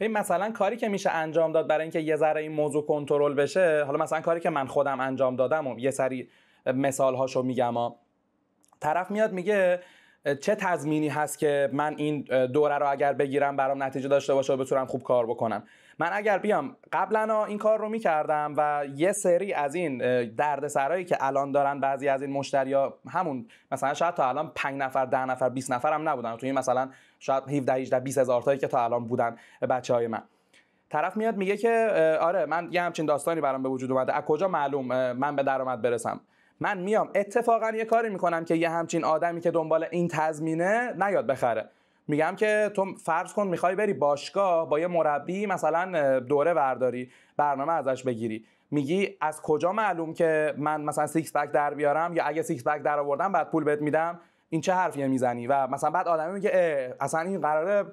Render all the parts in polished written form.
ببین مثلا کاری که میشه انجام داد برای اینکه یه ذره این موضوع کنترل بشه، حالا مثلا کاری که من خودم انجام دادم و یه سری مثال هاشو میگم طرف میاد میگه چه تضمینی هست که من این دوره رو اگر بگیرم برام نتیجه داشته باشه و بتونم خوب کار بکنم. من اگر بیام قبلا این کار رو میکردم و یه سری از این دردسرایی که الان دارن بعضی از این مشتریا، همون مثلا شاید تا الان 5 نفر 10 نفر 20 نفر هم نبودن، تو این مثلا شاید 17 18 20 هزار تایی که تا الان بودن بچهای من، طرف میاد میگه که آره من یه همچین داستانی برام به وجود اومده، از کجا معلوم من به درآمد برسم؟ من میام اتفاقا یه کاری میکنم که یه همچین آدمی که دنبال این تضمینه نیاد بخره. میگم که تو فرض کن میخوای بری باشگاه با یه مربی مثلا دوره برداری، برنامه ازش بگیری، میگی از کجا معلوم که من مثلا سیکس پک در بیارم، یا اگه سیکس پک در آوردم بعد پول بهت میدم؟ این چه حرفیه میزنی؟ و مثلا بعد آدمی میگه اصلا این قراره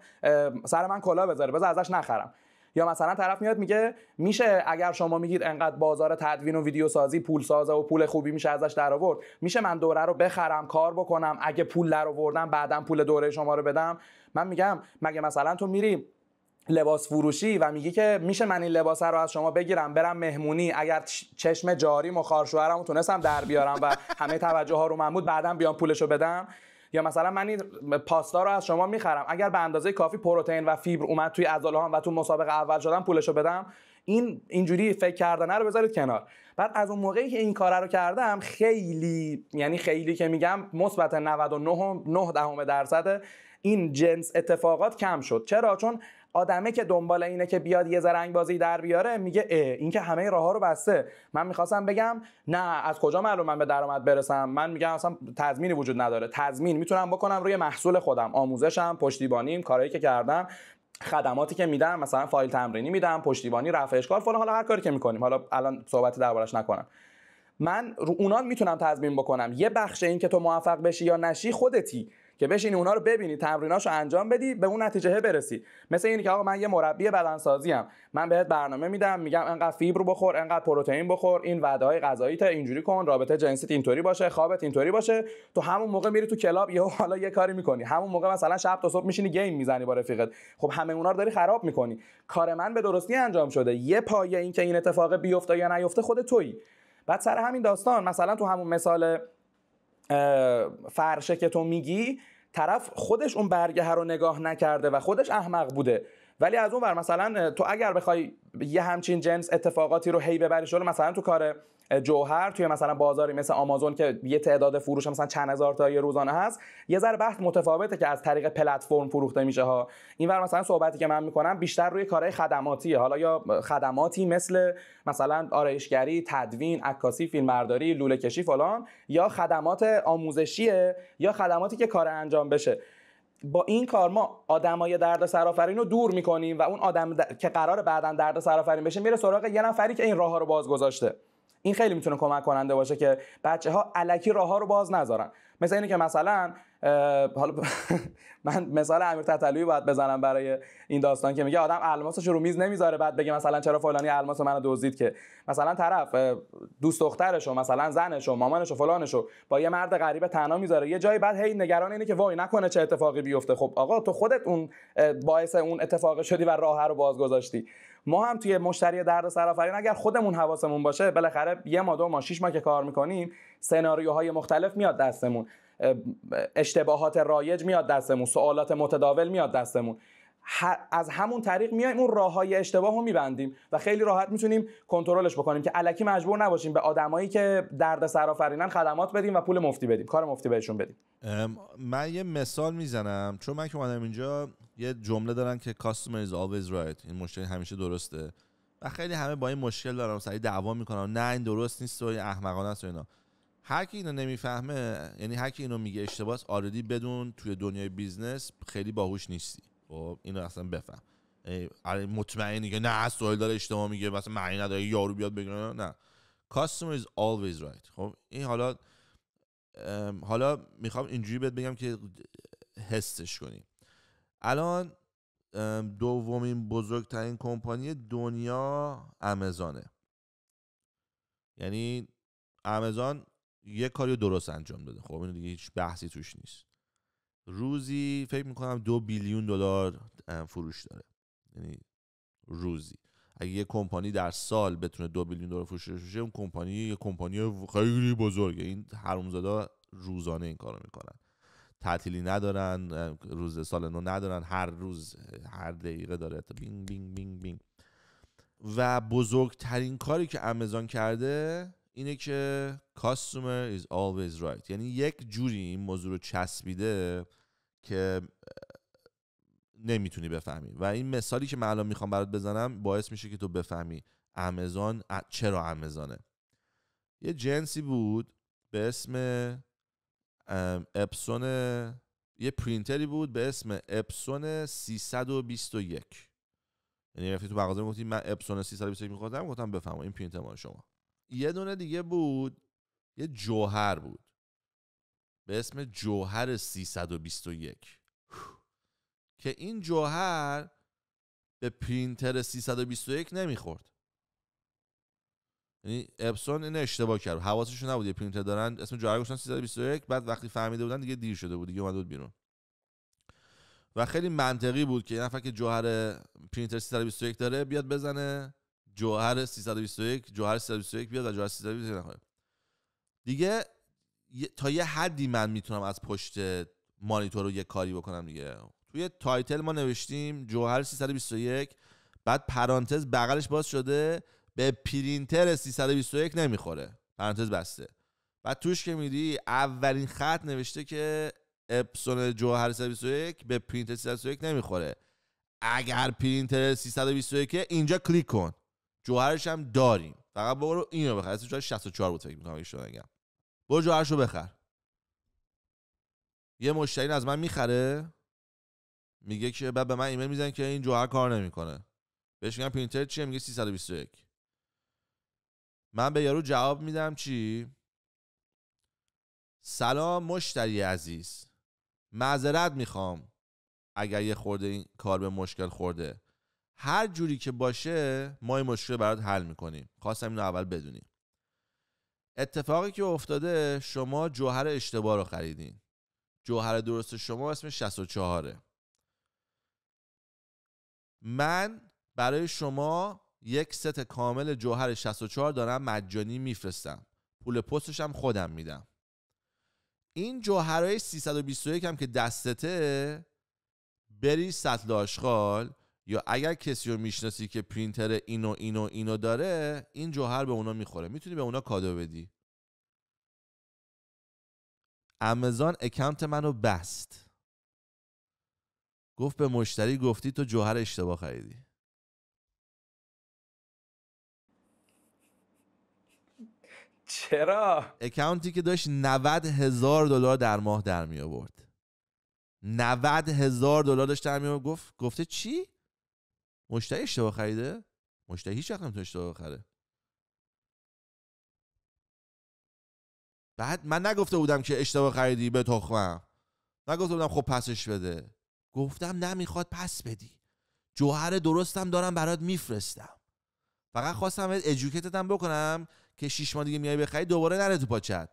سر من کلاه بذاره، بذار ازش نخرم. یا مثلا طرف میاد میگه میشه اگر شما میگید انقدر بازار تدوین و ویدیو سازی پول سازه و پول خوبی میشه ازش در آورد، میشه من دوره رو بخرم کار بکنم، اگه پول در آوردم بعدم پول دوره شما رو بدم؟ من میگم مگه مثلا تو میری لباس فروشی و میگی که میشه من این لباس رو از شما بگیرم برم مهمونی، اگر چشم جاریم و خارشوهرمو تونستم در بیارم و همه توجه ها رو من بود بعدم بیام پولشو بدم؟ یا مثلا من این پاستا رو از شما میخرم، اگر به اندازه کافی پروتئین و فیبر اومد توی عضله‌هام و تو مسابقه اول شدم پولشو بدم؟ اینجوری فکر کردنه رو بذارید کنار. بعد از اون موقعی که این کارا رو کردم خیلی، یعنی خیلی که میگم مثبت 99.9% این جنس اتفاقات کم شد. چرا؟ چون آدمه که دنبال اینه که بیاد یه زرنگ بازی در بیاره میگه این که همه راه‌ها رو بسته. من می‌خواستم بگم نه از کجا معلوم من به درآمد برسم؟ من میگم اصلا تضمینی وجود نداره. تضمین میتونم بکنم روی محصول خودم، آموزشم، پشتیبانیم، کارهایی که کردم، خدماتی که میدم، مثلا فایل تمرینی میدم، پشتیبانی، رفع اشکال، فلان، حالا هر کاری که میکنیم، حالا الان صحبتی دربارش نکنم. من رو اونا میتونم تضمین بکنم. یه بخش این که تو موفق بشی یا نشی خودتی، که بشینی اونا رو ببینی، تمریناشو انجام بدی، به اون نتیجه برسی. مثل اینی که آقا من یه مربی بدنسازی ام، من بهت برنامه میدم، میگم انقدر فیبر بخور، انقدر پروتئین بخور، این وعده‌های غذاییت اینجوری کن، رابطه جنسیت اینطوری باشه، خوابت اینطوری باشه. تو همون موقع میری تو کلاب یهو حالا یه کاری میکنی، همون موقع مثلا شب تا صبح میشینی گیم میزنی با رفیقت. خب همه اونا رو داری خراب میکنی. کار من به درستی انجام شده. یه پایه این که این اتفاق بیفته یا نیفته خود تویی. بعد سر همین داستان مثلا تو همون مثال فرشه که تو میگی، طرف خودش اون برگه رو نگاه نکرده و خودش احمق بوده. ولی از اون ور مثلا تو اگر بخوای یه همچین جنس اتفاقاتی رو هی ببری جلو، مثلا تو کار جوهر توی مثلا بازاری مثل آمازون که یه تعداد فروش مثلا چند هزار تا روزانه هست، یه ذره بحث متفاوته که از طریق پلتفرم فروخته میشه ها. اینور مثلا صحبتی که من میکنم بیشتر روی کارهای خدماتیه، حالا یا خدماتی مثل مثلا آرایشگری، تدوین، عکاسی، فیلمبرداری، لوله کشی فلان، یا خدمات آموزشیه، یا خدماتی که کار انجام بشه. با این کار ما آدمای دردسرآفرین رو دور میکنیم و اون آدم که قراره بعداً دردسرآفرین بشه میره سراغ یه نفری که این راه‌ها رو باز گذاشته. این خیلی میتونه کمک کننده باشه که بچه‌ها الکی راه‌ها رو باز نذارن. مثل اینه که مثلا حالا من مثال امیر تتلویی باید بزنم برای این داستان که میگه آدم الماسش رو میز نمیذاره بعد بگه مثلا چرا فلانی الماس منو دزدید، که مثلا طرف دوست دخترشو، مثلا زنشو، مامانشو، فلانشو با یه مرد غریبه تنها میذاره یه جایی، بعد هی نگران اینه که وای نکنه چه اتفاقی بیفته. خب آقا تو خودت اون باعث اون اتفاق شدی و راه رو باز گذاشتی. ما هم توی مشتری دردسرآفرین اگر خودمون حواسمون باشه، بالاخره یه ما 2 ماه 6 ماه که کار میکنیم سناریوهای مختلف میاد دستمون، اشتباهات رایج میاد دستمون، سوالات متداول میاد دستمون، از همون طریق میایم اون راههای اشتباه رو میبندیم و خیلی راحت میتونیم کنترلش بکنیم که الکی مجبور نباشیم به آدمایی که دردسرآفرینن خدمات بدیم و پول مفتی بدیم، کار مفتی بهشون بدیم. من یه مثال میزنم، چون من که اومدم اینجا یه جمله دارن که customer is always right، این مشتری همیشه درسته و خیلی همه با این مشکل دارن، سری دعوا میکنن نه این درست نیست و احمقانه است و اینا. هر کی اینو نمیفهمه، یعنی هر کی اینو میگه اشتباهه، آردی بدون توی دنیای بیزنس خیلی باهوش نیستی. خب اینو اصلا بفهم. مطمئنی که نه سوال داره اشتباه میگه، مثلا معنی نداره یارو بیاد بگه نه. customer is always right. خب این حالا میخوام اینجوری بهت بگم که حسش کنی. الان دومین بزرگترین کمپانی دنیا آمازونه. یعنی آمازون یه کاری درست انجام داده، خب اینو دیگه هیچ بحثی توش نیست. روزی فکر میکنم $2 بیلیون فروش داره، یعنی روزی. اگه یه کمپانی در سال بتونه 2 بیلیون دلار فروش بشه، اون کمپانی یه کمپانی خیلی بزرگه. این حرومزادا روزانه این کارو میکنن، تعطیلی ندارن، روز سال نو ندارن، هر روز هر دقیقه داره بینگ بینگ بینگ بینگ. و بزرگترین کاری که آمازون کرده اینه که customer is always right. یعنی یک جوری این موضوع رو چسبیده که نمیتونی بفهمی. و این مثالی که من الان میخوام برات بزنم باعث میشه که تو بفهمی آمازون چرا آمازونه. یه جنسی بود به اسم اپسون، یه پرینتری بود به اسم اپسون 321. یعنی رفتی تو مغازه گفتی من اپسون 321 می‌خواستم، گفتم بفهمم این پرینتر مال شما. یه دونه دیگه بود، یه جوهر بود به اسم جوهر 321 که این جوهر به پرینتر 321 نمیخورد. یعنی اپسون این اشتباه کرد، حواسشون نبود یه پرینتر دارن اسم جوهر گذاشتن 321، بعد وقتی فهمیده بودن دیگه دیر شده بود، دیگه اومد بود بیرون. و خیلی منطقی بود که یه نفر که جوهر پرینتر 321 داره بیاد بزنه جوهر 321 جوهر 321 بیاد و جوهر 321 نخوره. دیگه تا یه حدی من میتونم از پشت مانیتور رو یه کاری بکنم دیگه. توی تایتل ما نوشتیم جوهر 321، بعد پرانتز بغلش باز شده به پرینتر 321 نمیخوره، پرانتز بسته. بعد توش که میری اولین خط نوشته که اپسون جوهر 321 به پرینتر 321 نمیخوره. اگر پرینتر 321 اینجا کلیک کن، جوهرش هم داریم، فقط برو اینو بخر. اسمش جوهر 64 بود فکر می‌کنم اشتباه نگم. برو جوهرشو بخر. یه مشتری از من میخره، میگه که بعد به من ایمیل میزنه که این جوهر کار نمیکنه. بهش میگم پرینتر چیه؟ میگه 321. من به یارو جواب میدم چی؟ سلام مشتری عزیز، معذرت میخوام اگر یه خورده این کار به مشکل خورده. هر جوری که باشه ما این مشکل برات حل میکنیم. خواستم اینو اول بدونی. اتفاقی که افتاده شما جوهر اشتباه رو خریدین. جوهر درست شما اسم 64. من برای شما یک ست کامل جوهر 64 دارم مجانی میفرستم. پول پستش هم خودم میدم. این جوهرهای 321 هم که دستته بری سطل آشغال، یا اگر کسی رو میشناسی که پرینتر اینو داره، این جوهر به اونا میخوره، میتونی به اونا کادو بدی. آمازون اکانت منو بست، گفت به مشتری گفتی تو جوهر اشتباه خریدی. چرا؟ اکانتی که داشت $90,000 در ماه در می آورد. $90,000 داشت در می آورد. گفته چی؟ مشتری اشتباه خریده؟ مشتری هیچ وقت نمیتونه اشتباه خره. بعد من نگفته بودم که اشتباه خریدی به تخمم، نگفته بودم خب پسش بده. گفتم نمیخواد پس بدی، جوهر درستم دارم برات میفرستم، فقط خواستم ادوکییتتم بکنم که 6 ماه دیگه میای بخری دوباره نره تو پاچت،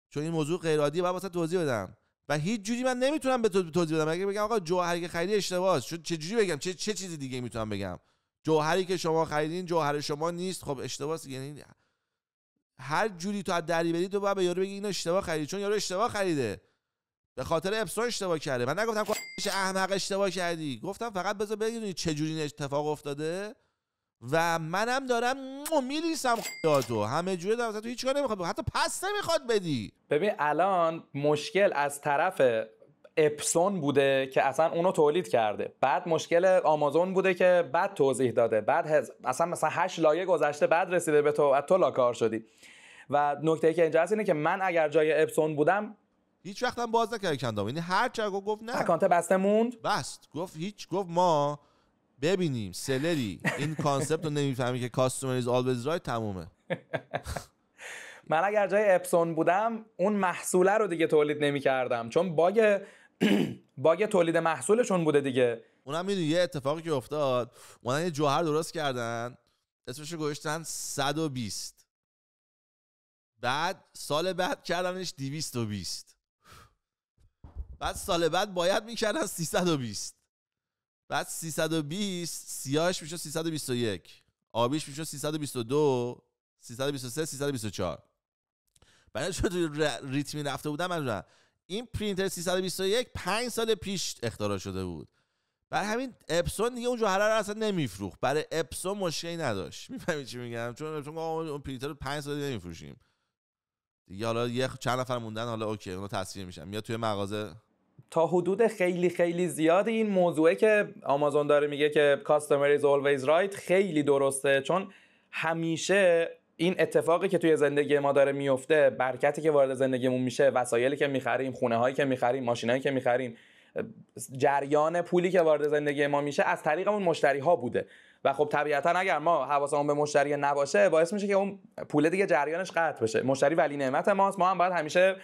چون این موضوع غیر عادیه، باید واسه توضیح بدم. و هیچ جوری من نمیتونم به تو توضیح بدم. اگه بگم آقا جوهری که خریدی اشتباهه، چه جوری بگم؟ چه چیز دیگه میتونم بگم؟ جوهری که شما خریدین جوهر شما نیست، خب اشتباهه. یعنی هر جوری تو از دری بدی تو باید به یارو بگی اینو اشتباه خریدی، چون یارو اشتباه خریده، به خاطر اپسون اشتباه کرده. من نگفتم چه احمق اشتباه کردی، گفتم فقط بذار بدونی چه جوری این اتفاق افتاده و منم دارم میلیسم تو همه جوری دارم، تو هیچ کاری نمیخواد، حتی پس نمیخواد بدی. ببین الان مشکل از طرف اپسون بوده که اصلا اونو تولید کرده، بعد مشکل آمازون بوده که بعد توضیح داده، بعد مثلا 8 لایه گذشته بعد رسیده به تو لاکار شدی. و نکته که اینجا هست اینه که من اگر جای اپسون بودم هیچ وقتم باز نکرد کندام، یعنی هر چه گفت نه اکانت بسته موند، بست. گفت ما ببینیم سلری این کانسپت رو نمیفهمی که customer is always right، تمومه. من اگر جای اپسون بودم اون محصوله رو دیگه تولید نمی کردم، چون باگ تولید محصولشون بوده دیگه. اونم میدونی یه اتفاقی که افتاد، اونا یه جوهر درست کردن اسمشو گذاشتن 120، بعد سال بعد کردنش 220، بعد سال بعد باید میکردن 320. بعد 320 سیاهش میشه 321، آبیش میشه 322، 323، 324. برای چون تو ریتمی رفته بودم من این پرینتر 321 5 سال پیش اختراع شده بود. برای همین اپسون دیگه اون جوهره رو اصلا نمیفروخت. برای اپسون مشکلی نداشت. میفهمی چی میگم؟ چون اپسون اون پرینتر رو 5 سال نمیفروشیم دیگه. حالا یه چند نفر موندن، حالا اوکی اونو تصفیه میشن میاد توی مغازه. تا حدود خیلی خیلی زیاد این موضوعه که آمازون داره میگه که customer is always right خیلی درسته، چون همیشه این اتفاقی که توی زندگی ما داره میفته، برکتی که وارد زندگیمون میشه، وسایلی که میخریم، خونه هایی که میخریم، ماشینایی که میخریم، جریان پولی که وارد زندگی ما میشه از طریق اون مشتری ها بوده. و خب طبیعتا اگر ما حواسمون به مشتری نباشه باعث میشه که اون پول دیگه جریانش قطع بشه. مشتری ولی نعمت ماست، ما هم باید همیشه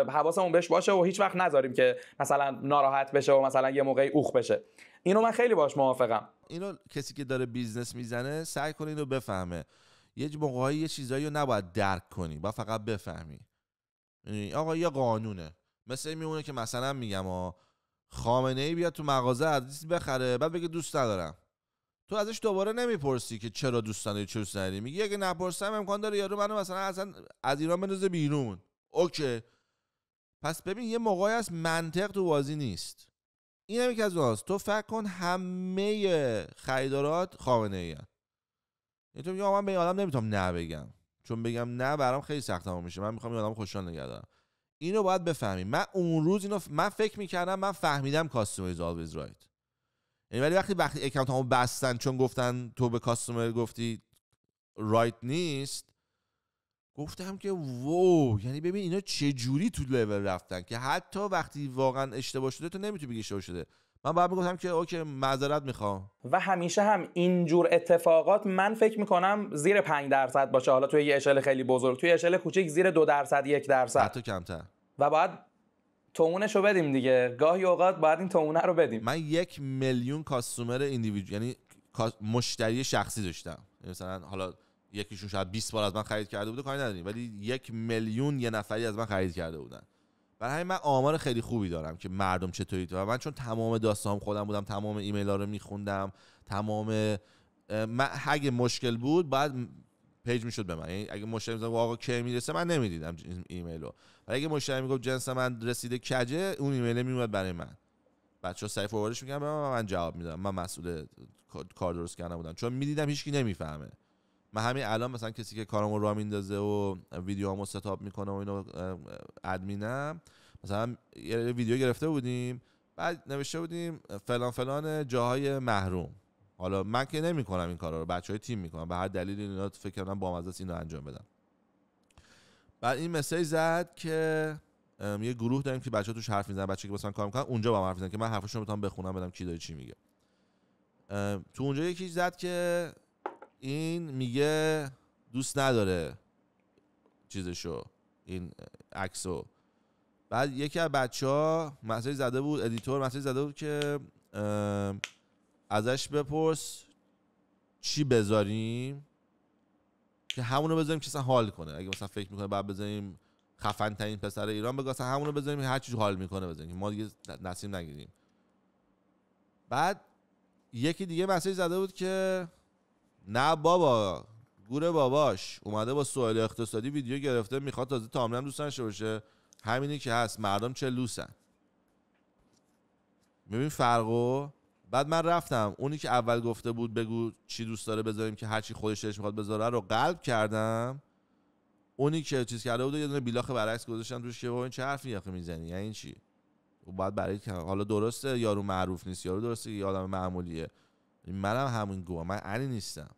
حواسمون بهش باشه و هیچ وقت نذاریم که مثلا ناراحت بشه و مثلا یه موقعی اوخ بشه. اینو من خیلی باش موافقم. اینو کسی که داره بیزنس میزنه سعی کنه اینو بفهمه. یه موقعی یه چیزایی رو نباید درک کنی، باید فقط بفهمی. آقا یه قانونه، مثل میمونه که مثلا میگم خامنه‌ای بیاد تو مغازه عدس بخره بعد بگه دوست ندارم، تو ازش دوباره نمیپرسی که چرا دوست نداری، چرا دوست نداری. میگی اگه نپرسم امکان داره یارو منو مثلا اصلا از ایران بندازه بیرون. اوکی، پس ببین یه موقعی از منطق تو بازی نیست. این هم یکی از اوناست. تو فکر کن همه خریدارات خامنه‌ای ان. یعنی تو میگی من به این آدم نمیتونم نه بگم، چون بگم نه برام خیلی سختم میشه، من میخوام این آدمو خوشحال نگه دارم. اینو باید بفهمی. من اون روز من فکر میکردم من فهمیدم کاستومر is always right. یعنی ولی وقتی اکانتامو بستن چون گفتن تو به کاستومر گفتی رایت نیست، گفتم که وو، یعنی ببین اینا چه جوری تو لول رفتن که حتی وقتی واقعا اشتباه شده تو نمیتونی بگی اشتباه شده. من باید میگفتم که اوکی معذرت میخوام. و همیشه هم اینجور اتفاقات من فکر میکنم زیر 5% باشه. حالا توی یه اشل خیلی بزرگ، توی اشل کوچیک زیر 2%، 1%، حتی کمتر. و باید تومونشو بدیم دیگه. گاهی اوقات باید این تومونه رو بدیم. من 1 میلیون کاستومر ایندیویدوال، یعنی مشتری شخصی داشتم. مثلا حالا یکیشون شاید 20 بار از من خرید کرده بوده، کاری نداریم، ولی 1 میلیون یه نفری از من خرید کرده بودن. برای همین من آمار خیلی خوبی دارم که مردم چطوری تو. و من چون تمام داستانم خودم بودم، تمام ایمیل‌ها رو می‌خوندم، تمام من اگه مشکل بود بعد پیج میشد به من. یعنی اگه مشتری میگفت آقا کی میرسه من نمیدیدم ایمیلو، ولی اگه مشتری میگفت جنس من رسیده کجه، اون ایمیل میومد برای من. بچه‌ها سری فورواردش می‌کردن به من جواب میدادم. من مسئول کار درست کردن بودم، چون میدیدم هیچکی نمیفهمه. من همین الان مثلا کسی که کارمو راه میندازه و ویدیوامو ستاپ میکنه و اینو ادمینم، مثلا یه ویدیو گرفته بودیم بعد نوشته بودیم فلان فلان جاهای محروم. حالا من که نمیکنم این کارا رو، بچهای تیم میکنن، به هر دلیلی اینا فکر کردن بامزه است اینو انجام بدم. بعد این مسیج زد که یه گروه داریم که بچه‌ها توش حرف میزنن، بچه‌ها که مثلا کار میکنن اونجا با من حرف میزنن که من حرفشون رو بتونم بخونم بدم کی داره چی میگه. تو اونجا یکی زد که این میگه دوست نداره چیزشو، این عکسو. بعد یکی از بچه‌ها مسیج زده بود، ادیتور مسیج زده بود که ازش بپرس چی بذاریم که همونو بذاریم که اصلا حال کنه. اگه مثلا فکر میکنه بعد بذاریم خفن ترین پسر ایران، بگو اصلا همونو بذاریم هر چیز حال میکنه بذاریم که ما دیگه نسیم نگیریم. بعد یکی دیگه مسیج زده بود که نه بابا گوره باباش اومده با سوال اقتصادی ویدیو گرفته، میخواد تازه تامنم دوست داشته باشه، همینی که هست، مردم چه لوسن. ببین فرقو. بعد من رفتم اونی که اول گفته بود بگو چی دوست داره بذاریم که هر چی خودش دلش میخواد بذاره رو قلب کردم. اونی که چیز کرده بود یه دونه بیلاخ برعکس گذاشتم توش که این چه حرفی آخه میزنی، یعنی چی؟ و بعد برای که حالا درسته یارو معروف نیست، یارو درسته یه آدم معمولیه، منم همین گوام، من علی نیستم.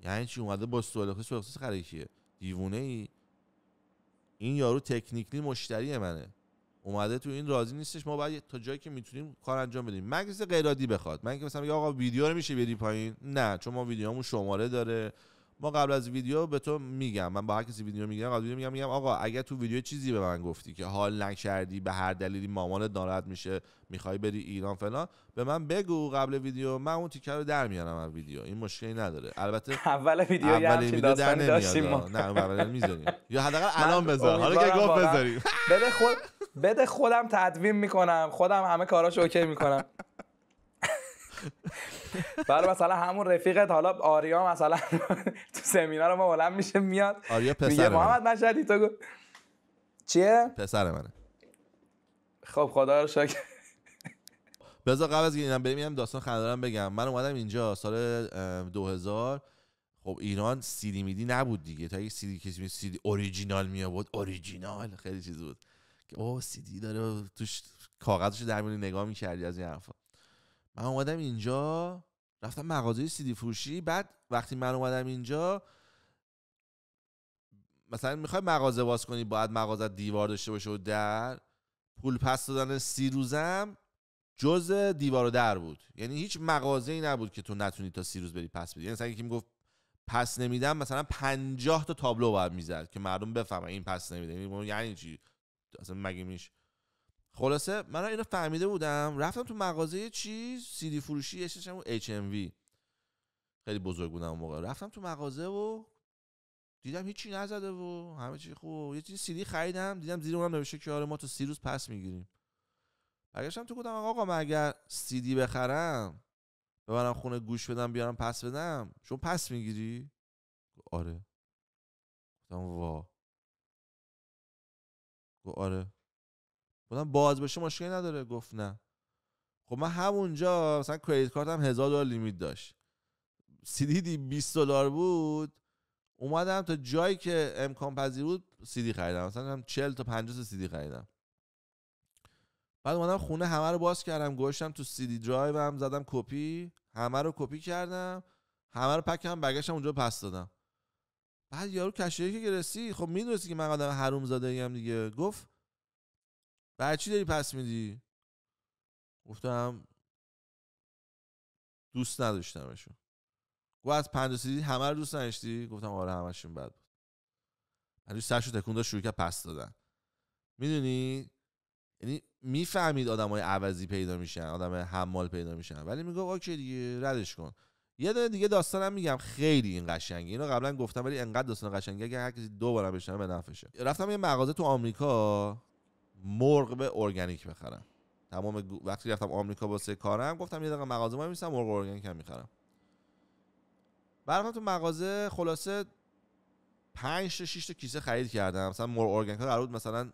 یعنی چی اومده با سوال اقتصادی خریکیه؟ دیوونه ای؟ این یارو تکنیکلی مشتری منه، اومده تو این راضی نیستش، ما باید تا جایی که میتونیم کار انجام بدیم. من کسی غیر عادی بخواد، من که مثلا میگم آقا ویدیو رو میشه بری پایین، نه، چون ما ویدیومون شماره داره. ما قبل از ویدیو به تو میگم، من با هر کسی ویدیو میگیرم قبل ویدیو میگم آقا اگه تو ویدیو چیزی به من گفتی که حال نکردی، به هر دلیلی مامانت ناراحت میشه، میخوای بری ایران فلان، به من بگو قبل ویدیو، من اون تیکر رو در میارم از ویدیو، این مشکلی نداره. البته اول ویدیو در نمیاد، نه اول میذاریم یا حداقل الان بذار، حالا که گفت بذاریم. بده خودم تدوین میکنم، خودم همه کاراشو اوکی میکنم. بعد مثلا همون رفیقت حالا آریا مثلا تو سمینار ما بلند میشه میاد آریا پسر میگه محمد مشهدی تو چیه؟ پسر منه. خب خدا رو شکر. بذار قبل از اینم بریم داستان خنده‌دارم بگم. من اومدم اینجا سال 2000. خب ایران سیدی میدی نبود دیگه. تا یک سیدی کسی سیدی اوریجینال می آورد، اوریجینال خیلی چیز بود که اوه سیدی داره توش کاغذش در میونی نگاه می‌کردی از این حرفا. من اومدم اینجا رفتم مغازه سیدی فروشی. بعد وقتی من اومدم اینجا مثلا میخوای مغازه باز کنی باید مغازه دیوار داشته باشه و در پول پس دادن 30 روزم جز دیوار و در بود. یعنی هیچ مغازه‌ای نبود که تو نتونی تا 30 روز بری پس بدی. یعنی مثلا یکی میگفت پس نمیدم مثلا 50 تا تابلو باید میزد که مردم بفهمن این پس نمیده. یعنی چی اصلا مگه میشه؟ خلاصه من اینو فهمیده بودم رفتم تو مغازه چیز سیدی فروشی اسمش HMV خیلی بزرگ بودم اون موقع. رفتم تو مغازه و دیدم هیچی نزده و همه چی خوب. یه چیز سیدی خریدم دیدم زیر اونم نوشته که آره ما تو 30 روز پس میگیریم. برگشتم تو گفتم آقا من اگر سیدی بخرم ببرم خونه گوش بدم بیارم پس بدم شما پس میگیری؟ آره. گفتم وا. گفت آره. گفتم باز بشه مشکلی نداره؟ گفت نه. خب من همونجا مثلا کریدیت کارتم $1000 لیمیت داشت. سیدی $20 بود. اومدم تا جایی که امکان پذیر بود سیدی خریدم. مثلا 40 تا 50 تا سیدی خریدم. بعد اومدم خونه همه رو باز کردم گوشتم تو سیدی درایوم زدم کپی همه رو کپی کردم همه رو پک کردم برگشتم اونجا پس دادم. بعد یارو کشیری که رسید خب میدونستی که من آدم حروم زاده ایم دیگه گفت برای چی داری پس میدی؟ گفتم دوست نداشتمشون. گفت از 50 سیدی همه رو دوست نداشتی؟ گفتم آره همشون بد بود. بعد سرشو تکون داد شروع کرد پس دادن. میدونی یعنی میفهمید آدمای عوضی پیدا میشن آدم حمال پیدا میشن ولی میگه اوکی دیگه ردش کن. یه دونه دیگه داستانم میگم خیلی این قشنگه. اینو قبلا گفتم ولی انقدر داستان قشنگه اگه هر کسی دوباره بشنوه به نفعشه. رفتم یه مغازه تو آمریکا مرغ به ارگانیک بخرم. تمام وقتی رفتم آمریکا واسه کارم گفتم یه دقیقه مغازه ما میرسم مرغ ارگانیک هم میخرم. برام تو مغازه خلاصه 5 تا 6 تا کیسه خرید کردم. مثلا مرغ ارگانیک قرار بود مثلا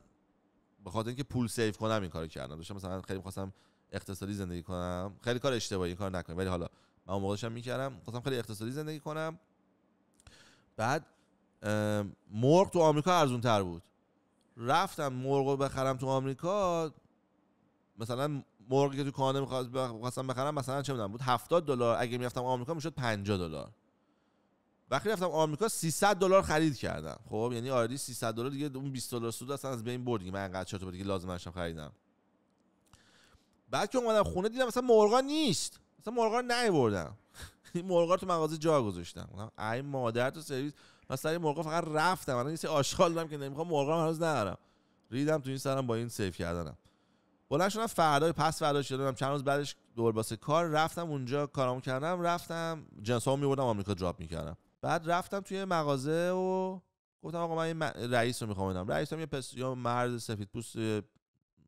به خاطر اینکه پول سیو کنم این کارو کردم. داشتم مثلا خیلی می‌خواستم اقتصادی زندگی کنم. خیلی کار اشتباهی این کار نکنم ولی حالا من اون موقعش هم می‌کردم. خواستم خیلی اقتصادی زندگی کنم. بعد مرغ تو آمریکا ارزان‌تر بود. رفتم مرغو بخرم تو آمریکا مثلا مرغی که تو کانادا می‌خواستم بخرم مثلا چه می‌دونم بود $70 اگه می‌رفتم آمریکا میشد $50. وقتی رفتم آمریکا $300 خرید کردم. خب یعنی آردی $300 دیگه اون $20 سود اصلا از بین برد دیگه. من انقدر چطور دیگه لازم داشتم خریدم. بعد که اومدم خونه دیدم مثلا مرغا نیست. مثلا مرغا رو نیاوردم. این مرغا تو مغازه جا گذاشتم. گفتم ای مادر تو سرویس مثلا این مرغا فقط رفتم. من یه سری آشغال دادم که نمیخوام مرغا هنوز ندارم. ریدم تو این سرم با این سیو کردنم. بلند شدم فردای پس فردا شدم چند روز بعدش دوباره واسه کار رفتم اونجا کارامو کردم رفتم جنسامو میبردم آمریکا دراپ میکردم. بعد رفتم توی مغازه و گفتم آقا من این رئیس رو میخوام بدم. رئیسم یا مرد سفید پوست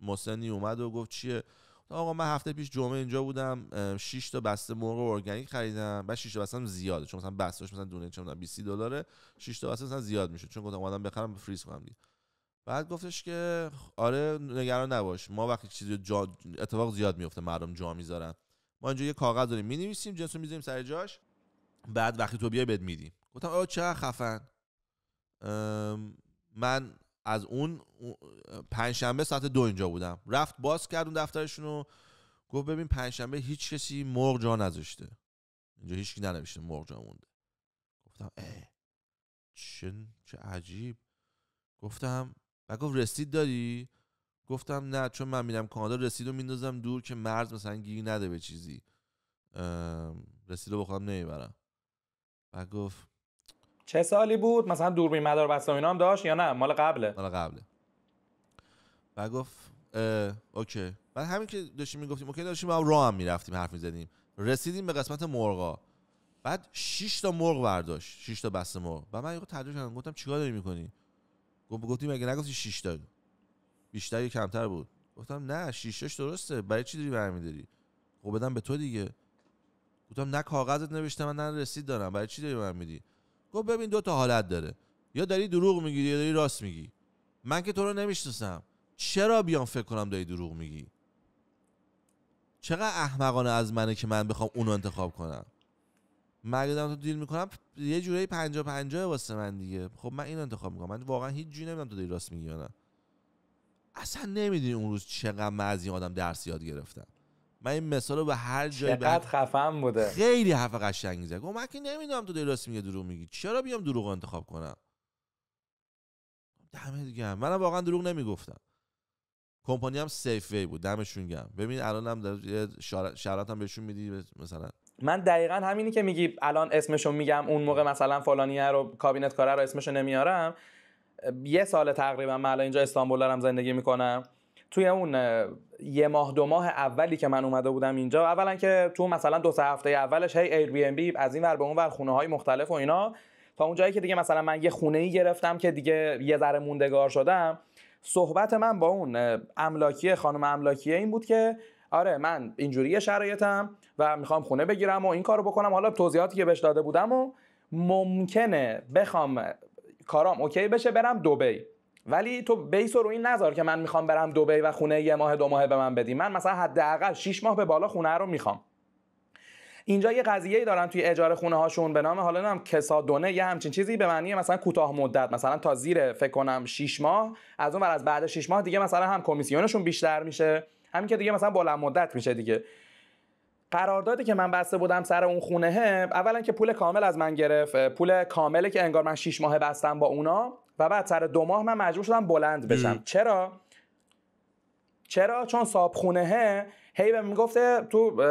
مسنی اومد و گفت چیه؟ آقا من هفته پیش جمعه اینجا بودم 6 تا بسته مرغ ارگانیک خریدم. بعد 6 تا بسته زیاده چون مثلا بستهش مثلا دونه چه میدونم $20 6 تا بسته مثلا زیاد میشه چون گفتم اومدم بخرم فریز کنم دیگه. بعد گفتش که آره نگران نباش ما وقتی چیزی اتفاق زیاد میفته مردم جا میذارن ما اینجا یه کاغذ داریم مینویسیم جنسو میذاریم سر جاش بعد وقتی تو بیای بهت میدیم. گفتم آه چه خفن. من از اون پنجشنبه ساعت 2 اینجا بودم. رفت باز کرد اون دفترشونو گفت ببین پنجشنبه هیچ کسی مرغ جا نذاشته اینجا هیچ کی ننوشته مرغ جا مونده. گفتم چه عجیب. گفتم بعد گفت رسید داری؟ گفتم نه چون من میرم کانادا رسیدو میندازم دور که مرز مثلا گیری نده به چیزی رسیدو بخوام نمیبرم. بعد گفت چه سالی بود؟ مثلا دوربین مدار بسته اینا هم داشت یا نه مال قبله؟ مال قبله. بعد گفت اوکی. بعد همین که داشتیم میگفتیم اوکی داشتیم با راه هم میرفتیم حرف میزدیم رسیدیم به قسمت مرغا. بعد 6 تا مرغ برداشت 6 تا بسته مرغ. بعد من یهو تعجب کردم گفتم چیکار داری میکنی؟ گفتیم مگه نگفتی 6 تا بیشتر کمتر بود؟ گفتم نه 6 تاش درسته برای چی داری برمی‌داری؟ خب بدم به تو دیگه. گفتم نه کاغذت نوشته من نه رسید دارم، برای چی داری من میدی؟ گفت ببین دو تا حالت داره، یا داری دروغ میگی یا داری راست میگی. من که تو رو نمیشناسم، چرا بیام فکر کنم داری دروغ میگی؟ چقدر احمقانه از منه که من بخوام اونو انتخاب کنم. من دارم تو دیل میکنم یه جوری 50-50 واسه من دیگه. خب من اینو انتخاب میکنم. من واقعا هیچ جوری نمیدونم تو داری راست میگی یا نه. اصلا نمیدونی اون روز چقدر من از این آدم درس یاد گرفتم. من این مثالو به هر جایی چقدر خفن بوده. خیلی حرف قشنگی زد. گفت من که نمیدونم تو داری راست میگی دروغ میگی، چرا بیام دروغ رو انتخاب کنم؟ دمت گرم. منم واقعا دروغ نمیگفتم. کمپانی هم سیف وی بود، دمشون گرم. ببین الانم داره شرایط هم بهشون میدی. مثلا من دقیقاً همینی که میگی الان اسمشو میگم، اون موقع مثلا فلانیه رو کابینت کاره رو اسمشو نمیارم. یه سال تقریبا من الان اینجا استانبول دارم زندگی میکنم. توی اون یه ماه دو ماه اولی که من اومده بودم اینجا، اولا که تو مثلا 2-3 هفته اولش هی ایر بی ام بی از این ور به اون ور خونه های مختلف و اینا، تا اون جایی که دیگه مثلا من یه خونه ای گرفتم که دیگه یه ذره موندگار شدم. صحبت من با اون املاکیه، خانم املاکیه این بود که آره من اینجوریه شرایطم و میخوام خونه بگیرم و این کارو بکنم. حالا توضیحاتی که بهش داده بودم و ممکنه بخوام کارام اوکی بشه برم دبی، ولی تو بیس رو این نذار که من میخوام برم دبی و خونه یه ماه 2 ماه به من بدی. من مثلا حداقل 6 ماه به بالا خونه رو میخوام. اینجا یه قضیه‌ای دارن توی اجاره خونه هاشون به نام حالا نمیدونم کسادونه یه همچین چیزی، به معنی مثلا کوتاه مدت، مثلا تا زیر فکر کنم 6 ماه، از اون ور از بعد 6 ماه دیگه مثلا هم کمیسیونشون بیشتر میشه، همین که دیگه مثلا بلند مدت میشه دیگه. قراردادی که من بسته بودم سر اون خونه، اولا که پول کامل از من گرفت، پول کامله که انگار من 6 ماه بستم با اونا، و بعد سر 2 ماه من مجبور شدم بلند بشم. چرا؟ چون صاحب خونه هی بهم میگفته تو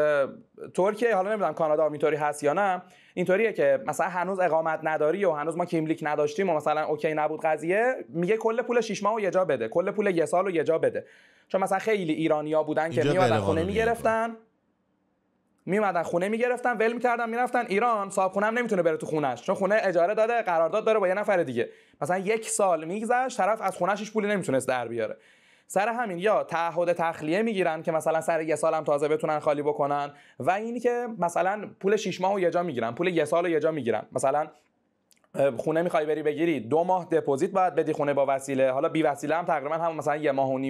ترکیه، حالا نمیدونم کانادا اینطوری هست یا نه، اینطوریه که مثلا هنوز اقامت نداری و هنوز ما کیملیک نداشتیم و مثلا اوکی نبود قضیه، میگه کل پول 6 ماه رو یه جا بده، کل پول یه سال رو یه جا بده. چون مثلا خیلی ایرانیا بودن که میومدن خونه میگرفتن ول میکردن میرفتن ایران، صاحب خونه هم نمیتونه بره تو خونش چون خونه اجاره داده، قرارداد داره با یه نفر دیگه، مثلا 1 سال میگذشت طرف از خونش هیچ پولی نمیتونست در بیاره. سر همین یا تعهد تخلیه میگیرن که مثلا سر 1 سال هم تازه بتونن خالی بکنن، و اینی که مثلا پول 6 ماه رو یه جا میگیرن، پول 1 سال رو یه جا میگیرن. مثلا خونه میخوای بری بگیری 2 ماه دپوزیت باید بدی خونه با وسیله، حالا بی وسیله هم تقریبا هم مثلا 1.5 ماه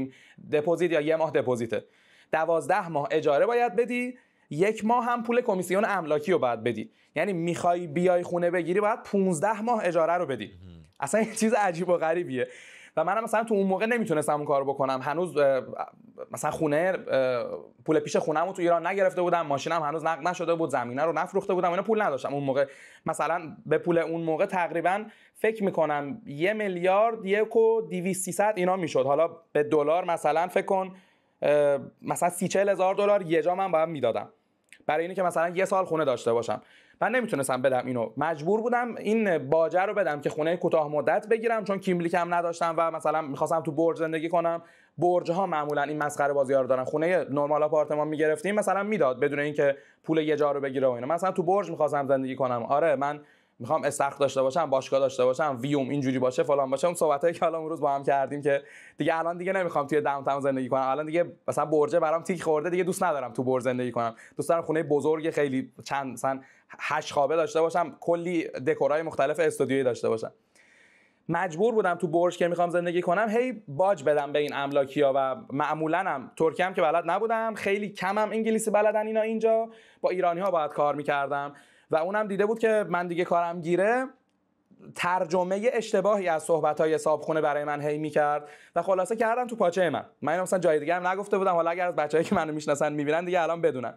دپوزیت یا 1 ماه دپوزیته، 12 ماه اجاره باید بدی، 1 ماه هم پول کمیسیون املاکی رو باید بدی. یعنی میخوای بیای خونه بگیری باید 15 ماه اجاره رو بدی. اصلا این چیز عجیب و غریبیه. و منم مثلا تو اون موقع نمیتونستم اون کارو بکنم، هنوز مثلا خونه پول پیش خونه‌مو تو ایران نگرفته بودم، ماشینم هنوز نقد نشده بود، زمینه رو نفروخته بودم، اینا پول نداشتم اون موقع. مثلا به پول اون موقع تقریبا فکر میکنم 1 میلیارد 1.200 اینا میشد. حالا به دلار مثلا فکر کن مثلا 30-40 هزار دلار یه جا من باید میدادم برای اینکه مثلا 1 سال خونه داشته باشم. من نمیتونستم بدم اینو، مجبور بودم این باجه رو بدم که خونه کوتاه مدت بگیرم، چون کیملیک هم نداشتم و مثلا میخواستم تو برج زندگی کنم. برج ها معمولا این مسخره بازی‌ها رو دارن. خونه نرمال آپارتمان میگرفتیم مثلا میداد بدون اینکه پول یه جا رو بگیره و اینا. مثلا تو برج میخواستم زندگی کنم، آره من میخوام استخر داشته باشم، باشگاه داشته باشم، ویوم اینجوری باشه، فلان باشه. اون صحبتایی که الان امروز با هم کردیم که دیگه الان دیگه نمیخوام توی داون تاون زندگی کنم، الان دیگه مثلا برج برام تیک خورده، دیگه دوست ندارم تو برج زندگی کنم. دوست دارم خونه بزرگ خیلی چند مثلا 8 خوابه داشته باشم، کلی دکورای مختلف استودیویی داشته باشم. مجبور بودم تو برج که میخوام زندگی کنم هی باج بدم به این املاکیا، و معمولا هم ترکی هم که بلد نبودم، خیلی کمم انگلیسی بلدن اینا، اینجا با ایرانی ها باید کار میکردم و اونم دیده بود که من دیگه کارم گیره، ترجمه اشتباهی از صحبت‌های صاحبخونه برای من هی می‌کرد و خلاصه کردم تو پاچه من. من مثلا جای دیگه هم نگفته بودم، حالا اگر از بچه‌ای که منو میشناسن می‌بینن دیگه الان بدونن.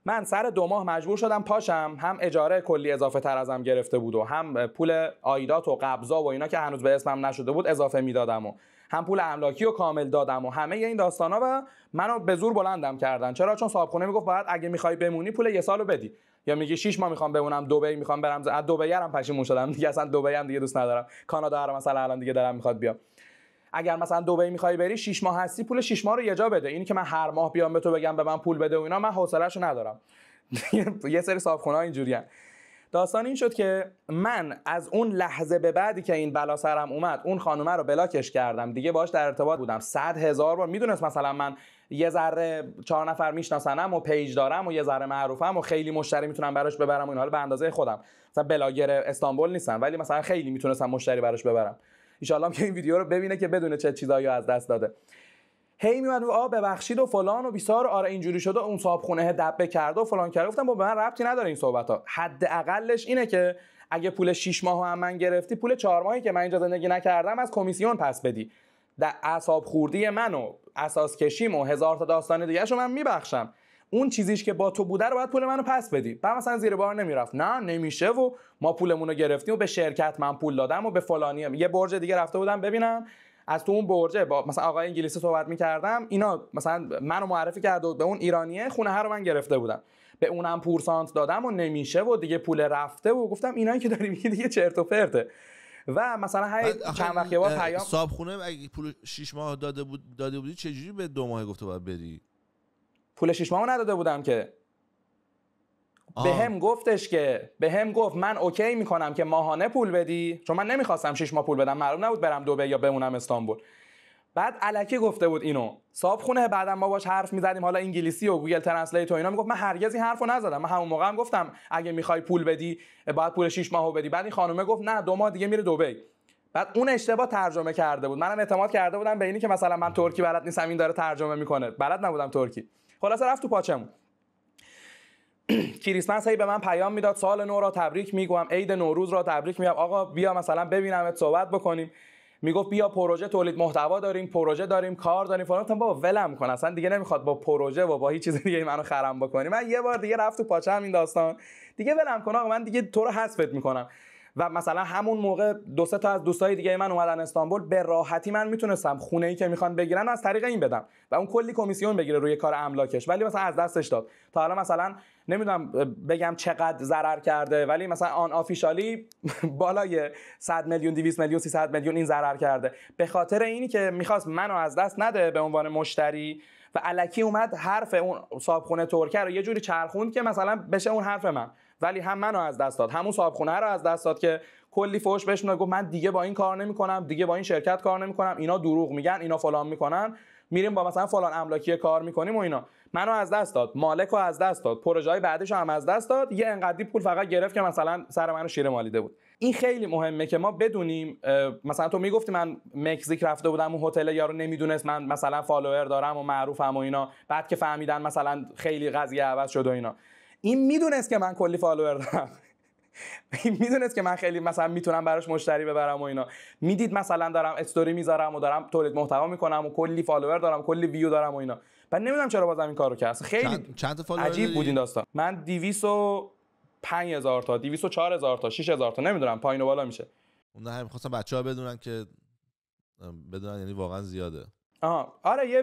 من سر 2 ماه مجبور شدم پاشم، هم اجاره کلی اضافه تر ازم گرفته بود و هم پول آیدات و قبضا و اینا که هنوز به اسمم نشده بود اضافه میدادم و هم پول املاکی رو کامل دادم و همه این داستانا، و منو به زور بلندم کردن. چرا؟ چون صاحبخونه میگفت باید اگه می‌خوای بمونی پول 1 سالو بدی، یا میگی 6 ماه میخوام بمونم دبی، میخوام برم از دبی هم پشیمون شدم دیگه، اصلا دبی هم دیگه دوست ندارم، کانادا رو مثلا الان دیگه دلم میخواد بیام. اگر مثلا دبی میخوای بری 6 ماه هستی پول 6 ماه رو یه جا بده. اینی که من هر ماه بیام به تو بگم به من پول بده و اینا، من حوصله‌شو ندارم. یه سری صاحبخونه‌ها اینجوریان. داستان این شد که من از اون لحظه به بعدی که این بلا سرم اومد اون خانومه رو بلاکش کردم، دیگه باهاش در ارتباط بودم 100,000 بار. میدونست مثلا من یه ذره 4 نفر میشناسنم و پیج دارم و یه ذره معروفم و خیلی مشتری میتونم براش ببرم و این حال به اندازه خودم، مثلا بلاگر استانبول نیستم ولی مثلا خیلی میتونستم مشتری براش ببرم. ان شاء الله که این ویدیو رو ببینه که بدونه چه چیزایی از دست داده. هی میومد ببخشید و فلان و بیسار، آره اینجوری شده، اون صاحبخونه دبه کرده و فلان کرده. گفتم با به من ربطی نداره این صحبت‌ها، حداقلش اینه که اگه پول 6 ماه هم من گرفتی، پول 4 ماهی که من اینجا زندگی نکردم از کمیسیون پس بدی. در اعصاب خوردی منو، اساس کشیم و هزار تا داستان دیگه‌شو من میبخشم، اون چیزیش که با تو بوده رو باید پول منو پس بدی. بعد مثلا زیر بار نمیرفت، نه نمیشه و ما پولمون رو گرفتیم و به شرکت من پول دادم و به فلانی یه برج دیگه رفته بودم ببینم، از تو اون برجه با مثلا آقای انگلیسی صحبت می‌کردم، اینا مثلا منو معرفی کرد و به اون ایرانیه خونه ها رو من گرفته بودم، به اونم پورسانت دادم و نمیشه و دیگه پول رفته و گفتم اینایی که داری میگی دیگه چرت و پرته. و مثلا چند وقت یه بار پیام صاحب خونه اگه پول 6 ماه داده بودی چه جوری به 2 ماه گفته باید بدی؟ پول 6 ماهو نداده بودم که. بهم گفت من اوکی میکنم که ماهانه پول بدی، چون من نمیخواستم 6 ماه پول بدم، معلوم نبود برم دبی یا بمونم استانبول. بعد الکی گفته بود اینو صاحب خونه. بعدم ما باش حرف میزدیم، حالا انگلیسی و گوگل ترنسلیت و اینا، میگفت من هرگز این حرفو نزدم، من همون موقع هم گفتم اگه میخوای پول بدی باید پول 6 ماهو بدی. بعد این خانومه گفت نه 2 ماه دیگه میره دبی. بعد اون اشتباه ترجمه کرده بود، منم اعتماد کرده بودم به اینی که مثلا من ترکی بلد نیستم این داره ترجمه میکنه، بلد نبودم ترکی. خلاص رفت تو پاچمون. کریسمس هی به من پیام میداد، سال نو را تبریک میگم، عید نوروز را تبریک میگم، آقا بیا مثلا ببینمت صحبت بکنیم. میگفت بیا پروژه تولید محتوا داریم، پروژه داریم، کار داریم فلان. گفتم بابا ولم کن، اصلا دیگه نمیخواد با پروژه و با هیچ چیز دیگه منو خرم بکنی. من یه بار دیگه رفت تو پاچم این داستان، دیگه ولم کن آقا، من دیگه تو رو حذفت میکنم. و مثلا همون موقع 2-3 تا از دوستای دیگه من اومدن استانبول، به راحتی من میتونستم خونه‌ای که میخوان بگیرن از طریق این بدم و اون کلی کمیسیون بگیره روی کار املاکش، ولی مثلا از دستش داد. تا حالا مثلا نمیدونم بگم چقدر ضرر کرده، ولی مثلا آن آفیشالی بالای 100 میلیون 200 میلیون 300 میلیون این ضرر کرده، به خاطر اینی که میخواست منو از دست نده به عنوان مشتری و الکی اومد حرف اون صاحبخونه ترکه رو یه جوری چرخوند که مثلا بشه اون حرف من، ولی هم منو از دست داد، همون صاحبخونه رو از دست داد که کلی فوش بهش میداد، گفت من دیگه با این کار نمیکنم، دیگه با این شرکت کار نمیکنم، اینا دروغ میگن، اینا فلان میکنن، میریم با مثلا فلان املاکی کار میکنیم و اینا. منو از دست داد، مالکو از دست داد، پروژه‌های بعدش هم از دست داد، یه انقدی پول فقط گرفت که مثلا سر منو شیره مالیده بود. این خیلی مهمه که ما بدونیم. مثلا تو میگفتی من مکزیک رفته بودم اون هتل، یارو نمیدونست من مثلا فالوور دارم و معروفم و اینا، بعد که فهمیدن مثلا خیلی قضیه عوض شد و اینا. این میدونست که من کلی فالوور دارم، این میدونست که من خیلی مثلا میتونم براش مشتری ببرم و اینا، میدید مثلا دارم استوری میذارم و دارم تولید محتوا میکنم و کلی فالوور دارم، کلی ویو دارم و اینا. بعد نمیدونم چرا بازم این کارو کرد. خیلی چند تا فالوور عجیب بود این داستان. من 205,000 تا 204,000 تا 6,000 تا نمیدونم، پایین و بالا میشه. اون هم می‌خواستم بچه‌ها بدونن که بدونن، یعنی واقعا زیاده. آره یه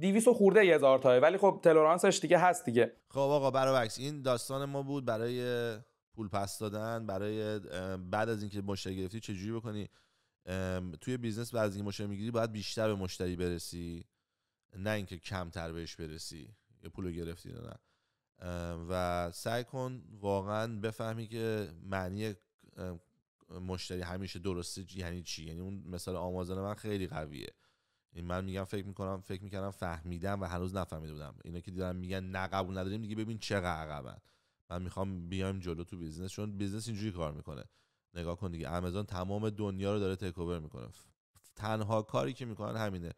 200 خورده 1,000 تاه، ولی خب تلرانسش دیگه هست دیگه. خب آقا برعکس این داستان ما بود برای پول پس دادن، برای بعد از اینکه مشتری گرفتی چه جوری بکنی. توی بیزنس بعد از اینکه مشتری میگیری باید بیشتر به مشتری برسی، نه اینکه کمتر بهش برسی یا پولو گرفتی نه. و سعی کن واقعا بفهمی که معنی مشتری همیشه درسته یعنی چی. یعنی اون مثال آمازون من خیلی قویه. این من میگم فکر میکردم فهمیدم و هنوز نفهمیده بودم. اینا که دیدن میگن نه قبول نداریم، دیگه ببین چقدر عقبن. من میخوام بیایم جلو تو بیزنس، چون بیزنس اینجوری کار میکنه. نگاه کن دیگه، آمازون تمام دنیا رو داره تیک اوور میکنه، تنها کاری که میکنن همینه.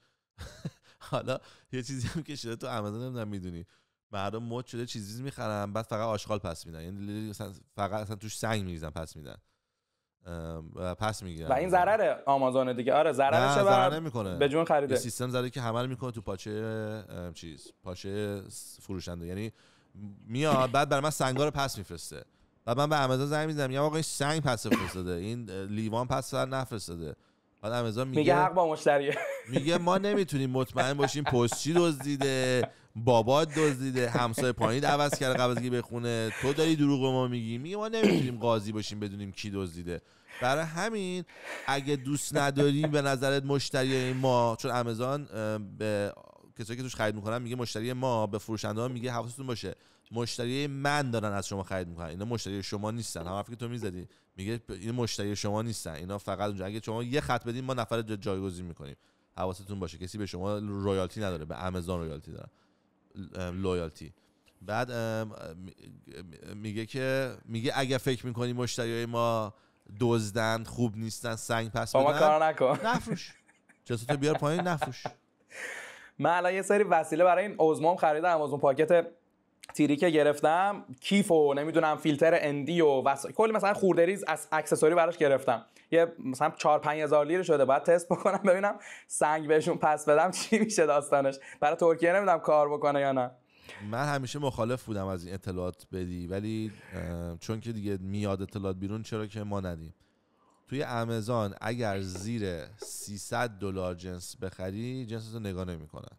حالا یه چیزی هم که شده تو آمازون نمیدونم میدونی، مردم مد شده چیزی میخرن بعد فقط آشغال پس میدن، یعنی فقط اصلا توش سنگ میریزن پس میدن و پس میگیرن. و این ضرر آمازون دیگه. آره ضررشه، ضرر نمیکنه، به جون خریده. سیستم زده که عمل میکنه تو پاچه فروشنده. یعنی میاد بعد برای من سنگا رو پس میفرسته، بعد من به آمازون زنگ میزنم میگم آقا این سنگ پس فرستاده، این لیوان پس نفرستاده. بعد آمازون میگه حق با مشتریه. میگه ما نمیتونیم مطمئن باشیم پستچی دزدیده، بابات دزدیده، همسایه پایین عوض کرده قبل از اینکه بخونه، تو داری دروغ به ما میگی. میگه ما نمیتونیم قاضی باشیم بدونیم کی دزدیده. برای همین اگه دوست نداریم به نظرت مشتری ما، چون آمازون به کسایی که توش خرید میکنن میگه مشتری ما، به فروشنده ها میگه حواستون باشه مشتری من دارن از شما خرید میکنن، اینا مشتری شما نیستن. هم حرفی که تو میزدی میگه این مشتری شما نیستن، اینا فقط اونجا اگه شما یه خط بدین ما نفر جایگزین میکنیم. حواستون باشه کسی به شما رویالتی نداره، به آمازون رویالتی داره، لویالتی. بعد میگه اگه فکر میکنی مشتریای ما دزدن، خوب نیستن، سنگ پس بدن، ما کار نکن، نفروش. جسوتو بیار پایین، نفروش. من الان یه سری وسیله برای این اوزموم خریدم، آمازون پاکت تیری که گرفتم، کیف و نمیدونم فیلتر اندی و کلی مثلا خوردریز از اکسسوری براش گرفتم، یه مثلا 4-5 هزار لیره شده. باید تست بکنم ببینم سنگ بهشون پس بدم چی میشه داستانش. برای ترکیه نمیدونم کار بکنه یا نه. من همیشه مخالف بودم از این اطلاعات بدی، ولی چون که دیگه میاد اطلاعات بیرون، چرا که ما ندیم. توی آمازون اگر زیر $300 جنس بخری جنسشو نگاه نمی‌کنن.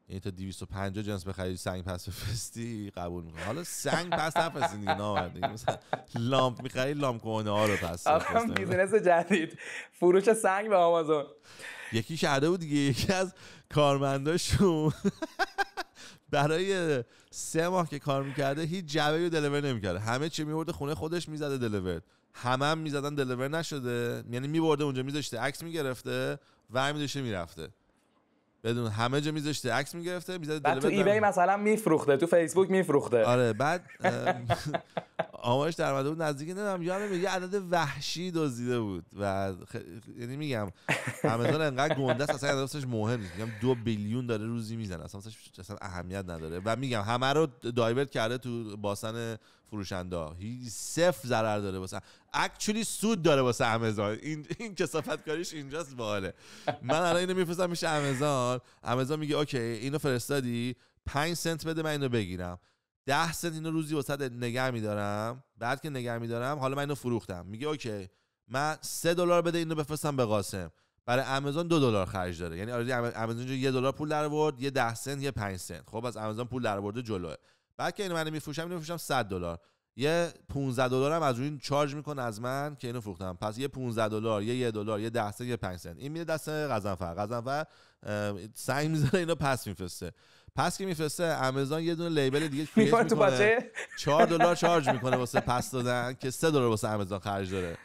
یعنی تا 250 جنس بخری سنگ پس بفرستی قبول میکنه. حالا سنگ پس نفرستی دیگه، نامرد. مثلا لامپ میخری، لامپ کهنه ها رو پس بفرستی. بیزینس جدید، فروش سنگ به آمازون. یکی کرده بود دیگه، یکی از کارمنداشون برای 3 ماه که کار میکرده هیچ جعبه‌ای رو دلیور نمیکرده، همه چی میورده خونه خودش میزده دلیور، هم میزدن دلیور نشده، یعنی میبرده اونجا میذاشته عکس میگرفته و میذاشته میرفته، بدون همه جا میذاشته عکس میگرفته میذاره دلیور. بعد تو ای بی مثلا میفروخته، تو فیسبوک میفروخته. آره. بعد آمارش در اومده بود نزدیک نمیدونم یادم یه عدد وحشی دزدیده بود و یعنی میگم آمازون انقدر گنده است اصلا عددش مهم نیست. میگم 2 بیلیون داره روزی میزنه، اصلا اهمیت نداره. و میگم همه رو دایورت کرده تو باسن فروشنده، صفر ضرر داره واسه اکچولی سود داره واسه آمازون. این کثافت کاریش اینجاست باحاله. من الان اینو میفرستم میشه آمازون میگه اوکی اینو فرستادی 5 سنت بده من اینو بگیرم، 10 سنت اینو روزی واسه نگه میدارم. بعد که نگه میدارم حالا من اینو فروختم، میگه اوکی من $3 بده اینو بفرستم به قاسم. برای آمازون $2 خرج داره، یعنی آردی آمازون $1 پول در آورد، یه 10 سنت یه 5 سنت. خب از آمازون پول در آورده جلوه. بعد که اینو من میفروشم $100، یه $15 هم از روی چارج میکنه از من که اینو فروختم. پس یه $15، یه $1، یه 10 سنت، یه 5 سنت. این میره دست غضنفر سنگ میذاره اینو پس میفرسته. پس که میفرسته آمازون یه دونه لیبل دیگه کرییت میکنه، $4 چارج میکنه واسه پس دادن که $3 واسه آمازون خرج داره.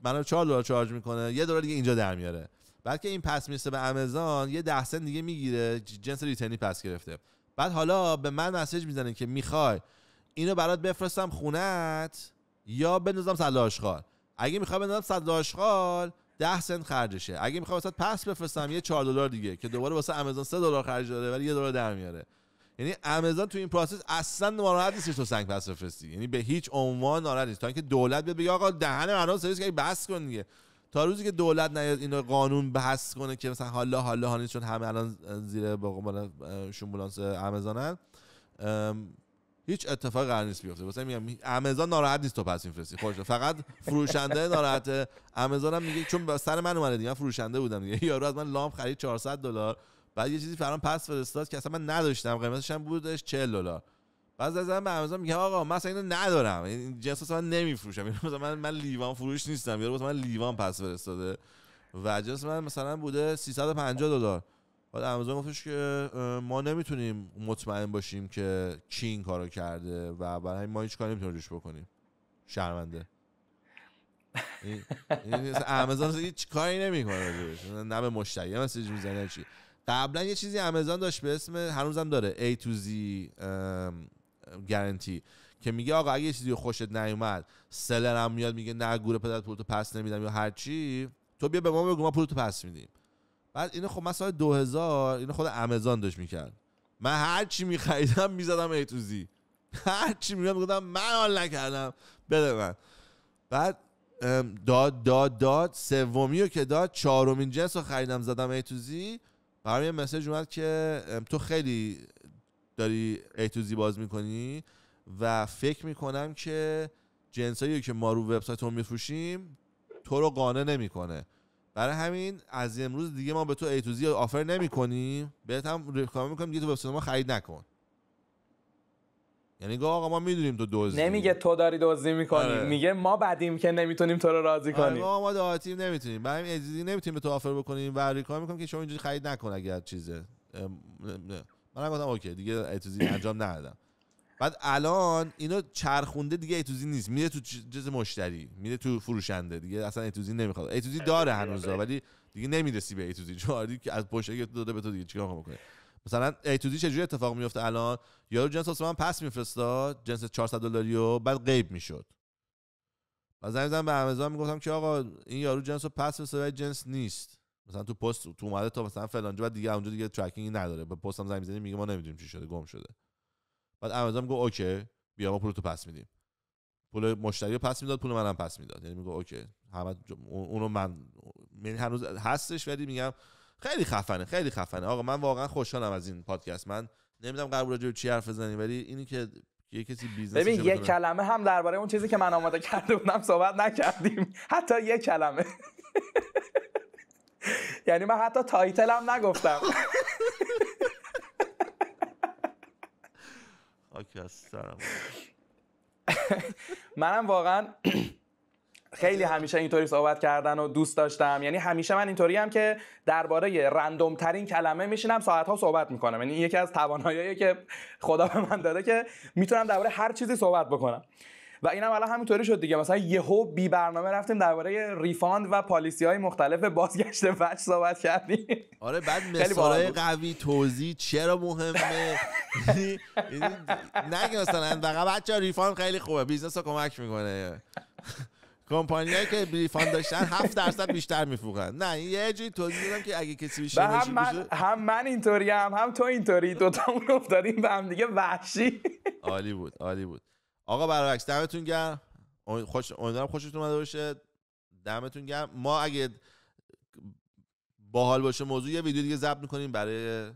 منو $4 چارج میکنه، $1 دیگه اینجا در میاره. بعد که این پس میرسه به آمازون یه 10 سنت دیگه میگیره، جنس ریترنی پس گرفته. بعد حالا به من مسیج میزنه که میخوای اینو برات بفرستم خونت یا بندازم صد آشغال. اگه میخوای بندازم صد آشغال 10 سنت خرجشه، اگه میخوای واسه پس بفرستم یه $4 دیگه که دوباره واسه آمازون $3 خرج داره ولی $1 در میاره. یعنی آمازون تو این پروسس اصلا ناراحت نیست تو سنگ پس بفرستی، یعنی به هیچ عنوان ناراحت نیست. تا اینکه دولت بیاد بگه آقا دهن مردم سرویس که بس کن دیگه. تا روزی که دولت نیاد اینو قانون بحث کنه که مثلا حالا نیست، چون همه الان زیر بقول شامبولانس آمازونن، هیچ اتفاقی قرار نیست بیفته. واسه میگم آمازون ناراحت نیست تو پس میفرستی خودش، فقط فروشنده ناراحته. آمازون هم میگه چون سر من اومده دیگه، من فروشنده بودم دیگه، یارو از من لامپ خرید $400، بعد یه چیزی فرام پس فرستاد که اصلا من نداشتم، قیمتش هم بودش $40. بعد از من به آمازون میگم آقا من اصلا اینو ندارم، این جنس اصلا نمیفروشم، اینو مثلا من لیوان فروش نیستم، یارو من لیوان پس فرستاده و جنس من مثلا بوده $350. بعد آمازون گفتش که ما نمیتونیم مطمئن باشیم که کی این کارو کرده و برای ما هیچ کاری نمیتونیم روش بکنیم، شرمنده. این آمازون هیچ کاری نمیکنه، نه به مشتری مسیج میزنه چی. قبلا یه چیزی آمازون داشت به اسم، هنوزم داره، A to Z گارانتی، که میگه آقا اگه یه چیزی خوشت نیومد، سلر هم میاد میگه نه گور پدرت پولتو پس نمیدم یا هر چی، تو بیا به ما بگو ما پولتو پس میدیم. بعد اینو خب مثلا 2000 اینو خود آمازون داشت میکرد، من هر چی میخریدم میزدم A to Z، هر چی میگفتم من حال نکردم بده من. بعد داد سومیو که داد، چهارمین جنس رو خریدم زدم A to Z، برام یه مسیج اومد که تو خیلی داری A to Z باز میکنی و فکر میکنم که جنسایی که ما رو وبسایتمون میفروشیم تو رو قانع نمیکنه، برای همین از امروز دیگه ما به تو A to Z آفر نمیکنیم، بهت هم ریکامند میکنیم دیگه تو وبسایت ما خرید نکن. یعنی گفت آقا ما میدونیم تو دزدی، نمیگه تو داری دزدی میکنی، میگه ما بدیم که نمیتونیم تو رو راضی کنیم. ما دعاتیم نمیتونیم، برای همین اجازه نمیتونیم به تو آفر بکنیم و ریکامند میکنیم که شما اینجوری خرید نکن اگر چیزه. من گفتم اوکی دیگه A to Z انجام ندادم. بعد الان اینو چرخونده دیگه ایتوزی نیست، میره تو جز مشتری، میره تو فروشنده دیگه، اصلا ایتوزی نمیخواد. ایتوزی داره هنوزا ولی دیگه نمیرسی به ایتوزی، چون که از پشت داده به تو دیگه چیکار میکنه. مثلا ایتوزی چجوری اتفاق میفته الان؟ یارو جنس واسه من پس میفرستاد، جنس $400 و بعد غیب میشد. بعد زنگ زدم به آمازون میگفتم که آقا این یارو جنس رو پس فرستاد، جنس نیست، مثلا تو پست تو اومده تا مثلا فلانجا، بعد دیگه اونجا دیگه ترکینگ نداره، به پستم زنگ میزنیم میگه ما نمیدونیم چی شده، گم شده. بعد آمازون میگه اوکی بیا ما پولتو پس میدیم، پول مشتری رو پس میداد، پول منم پس میداد، یعنی میگه اوکی همه اونو من، یعنی هنوز هستش ولی میگم خیلی خفنه، خیلی خفنه. آقا من واقعا خوشحالم از این پادکست. من نمیدونم قرار راجع به چی حرف بزنیم ولی اینی که یه کسی بیزنس ببین یک کلمه هم درباره اون چیزی که من آماده کرده بودم صحبت نکردیم، حتی یک کلمه. یعنی من حتی تایتلم نگفتم. منم واقعا خیلی همیشه اینطوری صحبت کردن و دوست داشتم. یعنی همیشه من اینطوری هم که درباره رندوم ترین کلمه میشینم ساعت‌ها صحبت میکنم. یعنی یکی از تواناییایی که خدا به من داده که میتونم درباره هر چیزی صحبت بکنم. و اینم الان همینطوری شد دیگه. مثلا یهو بی برنامه رفتیم درباره ریفاند و پالیسی‌های مختلف بازگشت وجه صحبت کردیم. آره بعد مثالای قوی توضیح چرا مهمه. نگه مثلا فقط بچه‌ها ریفاند خیلی خوبه، بیزنس رو کمک میکنه. کمپانیایی که ریفاند داشتن 7% بیشتر میفروختن. نه یه جوری توضیح میدم که اگه کسی بیشتر هم من اینطوری هم تو اینطوری، دوتامون افتادیم به هم دیگه وحشی. عالی بود عالی بود. آقا برعکس دمتون گرم، امیدوارم خوشتون اومده باشه. دمتون گرم. ما اگه باحال باشه موضوع یه ویدیو دیگه ضبط می‌کنیم برای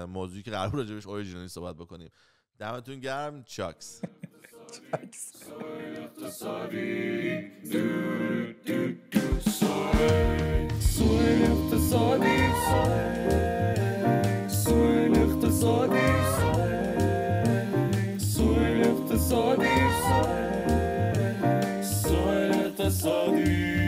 موضوعی که قرار راجبش اوریجینالی صحبت بکنیم. دمتون گرم. چاکس. اقتصادی